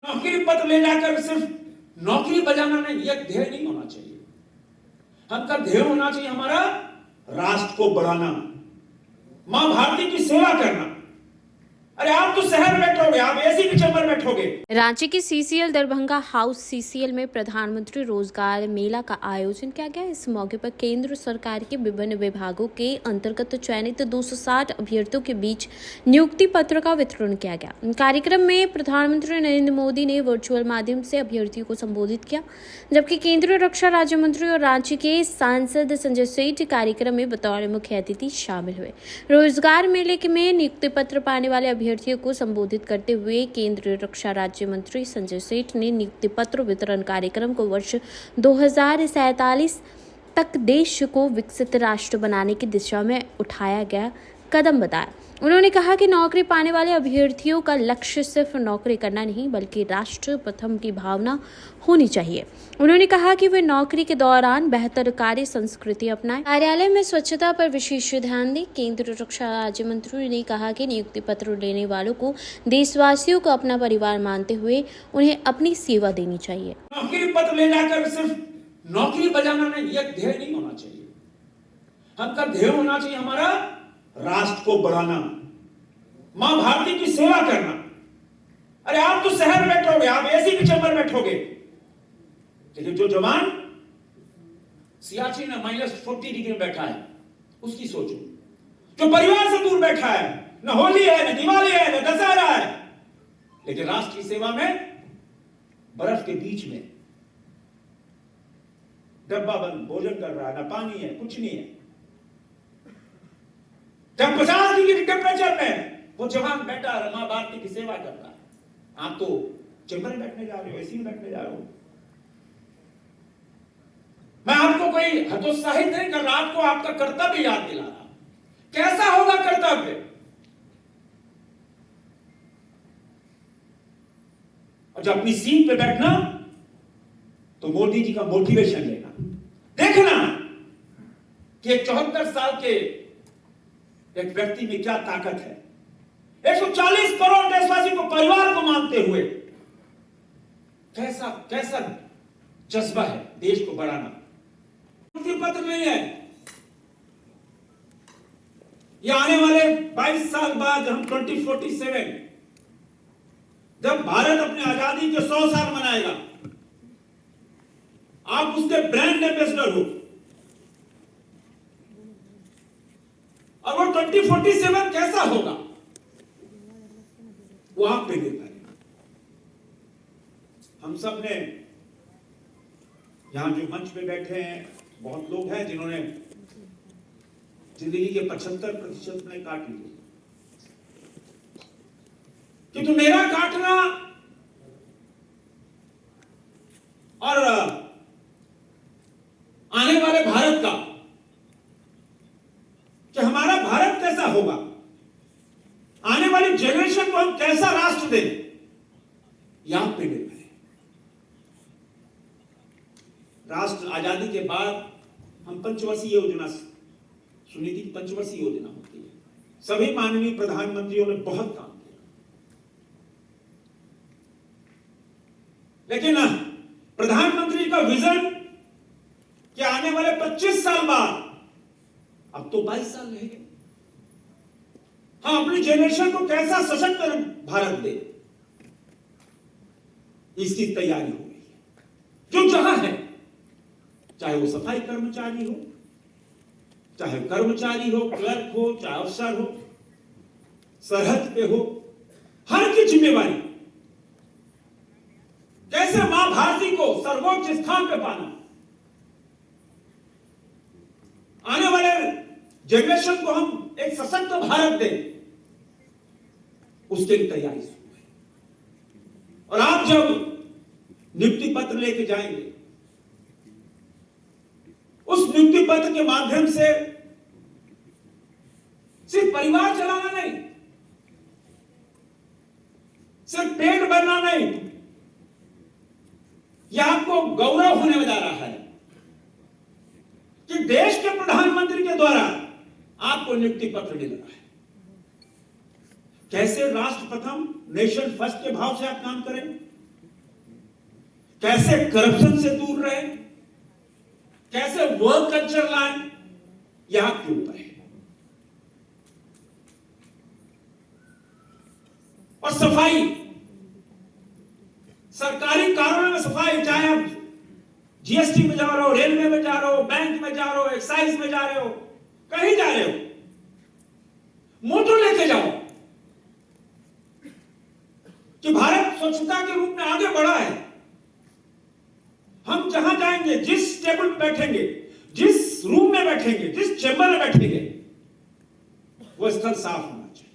नौकरी पत्र ले जाकर सिर्फ नौकरी बजाना नहीं, यह ध्येय नहीं होना चाहिए। हमका ध्येय होना चाहिए हमारा राष्ट्र को बढ़ाना, मां भारती की सेवा करना। अरे आप तो शहर में बैठोगे, आप एसी के चैम्बर में बैठोगे। रांची के सीसीएल दरभंगा हाउस सीसीएल में प्रधानमंत्री रोजगार मेला का आयोजन किया गया। इस मौके पर केंद्र सरकार के विभिन्न विभागों के अंतर्गत चयनित 260 अभ्यर्थियों के बीच नियुक्ति पत्र का वितरण किया गया। कार्यक्रम में प्रधानमंत्री नरेंद्र मोदी ने वर्चुअल माध्यम से अभ्यर्थियों को संबोधित किया, जबकि केंद्रीय रक्षा राज्य मंत्री और रांची के सांसद संजय सेठ कार्यक्रम में बतौर मुख्य अतिथि शामिल हुए। रोजगार मेले में नियुक्ति पत्र पाने वाले अभ्यर्थियों को संबोधित करते हुए केंद्रीय रक्षा राज्य मंत्री संजय सेठ ने नियुक्ति पत्र वितरण कार्यक्रम को वर्ष 2047 तक देश को विकसित राष्ट्र बनाने की दिशा में उठाया गया कदम बताया। उन्होंने कहा कि नौकरी पाने वाले अभ्यर्थियों का लक्ष्य सिर्फ नौकरी करना नहीं बल्कि राष्ट्र प्रथम की भावना होनी चाहिए। उन्होंने कहा कि वे नौकरी के दौरान बेहतर कार्य संस्कृति अपनाएं, कार्यालय में स्वच्छता पर विशेष ध्यान दें। केंद्रीय रक्षा राज्य मंत्री ने कहा कि नियुक्ति पत्र लेने वालों को देशवासियों को अपना परिवार मानते हुए उन्हें अपनी सेवा देनी चाहिए। नौकरी पत्र ले जाकर सिर्फ नौकरी बजाना नहीं, यह ध्येय नहीं होना चाहिए। हमका ध्येय होना चाहिए हमारा राष्ट्र को बढ़ाना, मां भारती की सेवा करना। अरे आप तो शहर में बैठोगे, आप एसी के चैम्बर में बैठोगे, लेकिन जो जवान सियाचिन में -40 डिग्री में बैठा है उसकी सोचो। जो परिवार से दूर बैठा है, न होली है, न दिवाली है, न दशहरा है, लेकिन राष्ट्र की सेवा में बर्फ के बीच में डब्बा बंद भोजन कर रहा है, न पानी है, कुछ नहीं है। जब 50 डिग्री टेम्परेचर में वो जवान बैठा है, मां भारती की सेवा कर रहा है, आप तो चैम्बर में बैठने जा रहे हो, एसी में बैठने जा रहे हो। मैं आपको कोई हतोत्साहित नहीं कर रहा, आपको आपका कर्तव्य याद दिला रहा। कैसा होगा कर्तव्य? और जब अपनी सीट पे बैठना तो मोदी जी का मोटिवेशन लेना, देखना कि 74 साल के एक व्यक्ति में क्या ताकत है। 140 करोड़ देशवासी को परिवार को मानते हुए कैसा कैसा जज्बा है देश को बढ़ाना। नियुक्ति पत्र नहीं है, ये आने वाले 22 साल बाद हम 2047 जब भारत अपनी आजादी के 100 साल मनाएगा, आप उसके ब्रांड एम्बेसडर हो और वो 2047 कैसा होगा वो आप पे निर्भर है। हम सब ने यहां जो मंच पे बैठे हैं, बहुत लोग हैं जिन्होंने जिंदगी के 75% में काट लिए, किंतु मेरा काटना और आने वाले भारत का, कि हमारा भारत कैसा होगा, आने वाली जनरेशन को हम कैसा राष्ट्र दें, यहां पे निर्भर है। राष्ट्र आजादी के बाद हम पंचवर्षीय योजना सुनी थी, पंचवर्षीय योजना होती है। सभी माननीय प्रधानमंत्रियों ने बहुत काम किया, लेकिन प्रधानमंत्री का विजन कि आने वाले 25 साल बाद, अब तो 22 साल रह गए, हम अपनी जनरेशन को कैसा सशक्त भारत दे, इसकी तैयारी हो गई है। जो जहां है, चाहे वो सफाई कर्मचारी हो, चाहे कर्मचारी हो, क्लर्क हो, चाहे अफसर हो, सरहद पे हो, हर की जिम्मेवारी कैसे मां भारती को सर्वोच्च स्थान पे पाना, आने वाले जनरेशन को हम एक सशक्त भारत दें, उसके लिए तैयारी शुरू है। और आप जब नियुक्ति पत्र लेके जाएंगे, उस नियुक्ति पत्र के माध्यम से सिर्फ परिवार चलाना नहीं, सिर्फ पेट भरना नहीं, यह आपको गौरव होने में जा रहा है कि देश के प्रधानमंत्री के द्वारा आपको नियुक्ति पत्र मिल रहा है। कैसे राष्ट्र प्रथम, नेशन फर्स्ट के भाव से आप काम करें, कैसे करप्शन से दूर रहे, कैसे वर्क कल्चर लाएं, यहां के ऊपर है। और सफाई, सरकारी कारों में सफाई, चाहे आप जीएसटी में जा रहे हो, रेलवे में जा रहे हो, बैंक में जा रहे हो, एक्साइज में जा रहे हो, कहीं जा रहे हो, मोटो लेके जाओ कि भारत स्वच्छता के रूप में आगे बढ़ा है। हम जहां जाएंगे, जिस टेबल पे बैठेंगे, जिस रूम में बैठेंगे, जिस चेंबर में बैठेंगे, वो स्थल साफ होना चाहिए।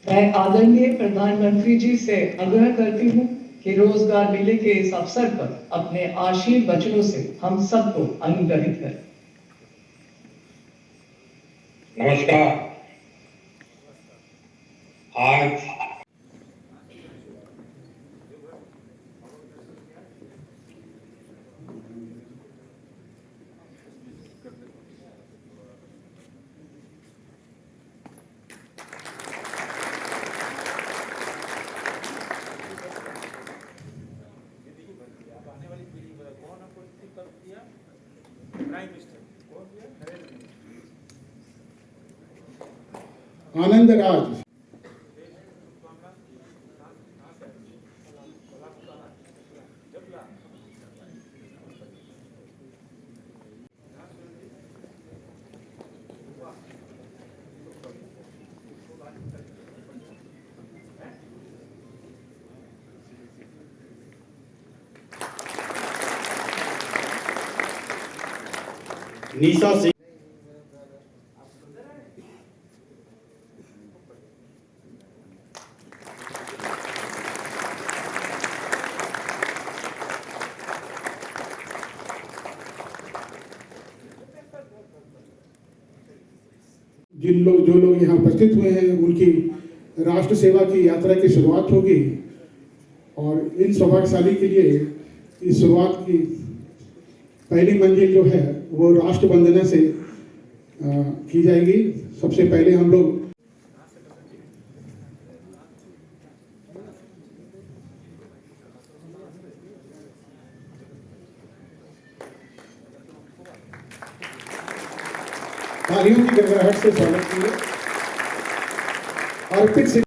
मैं आदरणीय प्रधानमंत्री जी से आग्रह करती हूँ कि रोजगार मेले के इस अवसर पर अपने आशीर्वाद वचनों से हम सबको अनुग्रहित करें। नमस्कार। आज आनंद राज, निशा सिंह, जो लोग यहाँ उपस्थित हुए हैं, उनकी राष्ट्र सेवा की यात्रा की शुरुआत होगी और इन सौभाग्यशाली के लिए इस शुरुआत की पहली मंजिल जो है वो राष्ट्र वंदना से की जाएगी। सबसे पहले हम लोग तालियों की गड़गड़ाहट से स्वागत किए। अर्पित